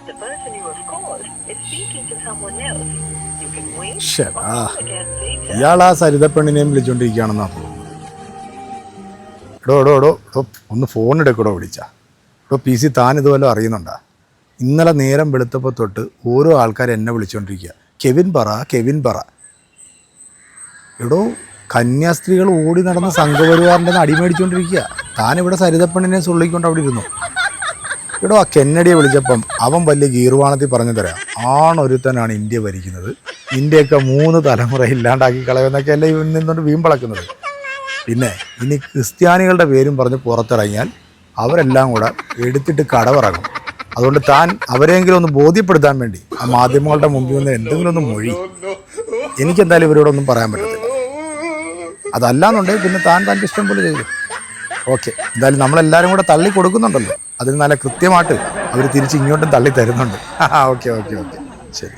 The person you have called is speaking to someone else. You can wait or ശരാ, call again later. ഇയാൾ ആ സരിതപ്പെണ്ണിനെയും വിളിച്ചോണ്ടിരിക്കുകയാണെന്നാ തോന്നുന്നു. എടോ ഒന്ന് phone എടുക്കടോ വിളിച്ചാ. പി സി താൻ ഇതുവല്ലോ അറിയുന്നുണ്ടാ? ഇന്നലെ നേരം വെളുത്തപ്പോൾ തൊട്ട് ഓരോ ആൾക്കാർ എന്നെ വിളിച്ചുകൊണ്ടിരിക്കുക. കെവിൻ പറ. എടോ, കന്യാസ്ത്രീകൾ ഓടി നടന്ന് സംഘപരിവാറിൻ്റെ അടിമേടിച്ചുകൊണ്ടിരിക്കുക. താനിവിടെ സരിതപ്പെണ്ണിനെ സുള്ളിക്കൊണ്ട് അവിടെ ഇരുന്നു. എടോ, ആ കെന്നഡിയെ വിളിച്ചപ്പം അവൻ വലിയ ഗീർവാണത്തിൽ പറഞ്ഞു തരാം, ആണൊരുത്തനാണ് ഇന്ത്യ ഭരിക്കുന്നത്, ഇന്ത്യയൊക്കെ 3 തലമുറ ഇല്ലാണ്ടാക്കി കളയുന്നൊക്കെ അല്ലേ ഇവൻ നിന്നുകൊണ്ട് വീമ്പളക്കുന്നത്. പിന്നെ ഇനി ക്രിസ്ത്യാനികളുടെ പേരും പറഞ്ഞ് പുറത്തിറങ്ങിയാൽ അവരെല്ലാം കൂടെ എടുത്തിട്ട് കടവിറങ്ങും. അതുകൊണ്ട് താൻ അവരെങ്കിലും ഒന്ന് ബോധ്യപ്പെടുത്താൻ വേണ്ടി ആ മാധ്യമങ്ങളുടെ മുമ്പിൽ നിന്ന് എന്തെങ്കിലും ഒന്ന് മൊഴി. എനിക്കെന്തായാലും ഇവരോടൊന്നും പറയാൻ പറ്റത്തില്ല. അതല്ലാന്നുണ്ടെങ്കിൽ പിന്നെ താൻ തൻ്റെ ഇഷ്ടം പോലെ ചെയ്തു. ഓക്കെ, എന്തായാലും നമ്മളെല്ലാവരും കൂടെ തള്ളി കൊടുക്കുന്നുണ്ടല്ലോ, അതിന് നല്ല കൃത്യമായിട്ട് അവർ തിരിച്ച് ഇങ്ങോട്ടും തള്ളി തരുന്നുണ്ട്. ഓക്കെ, ശരി.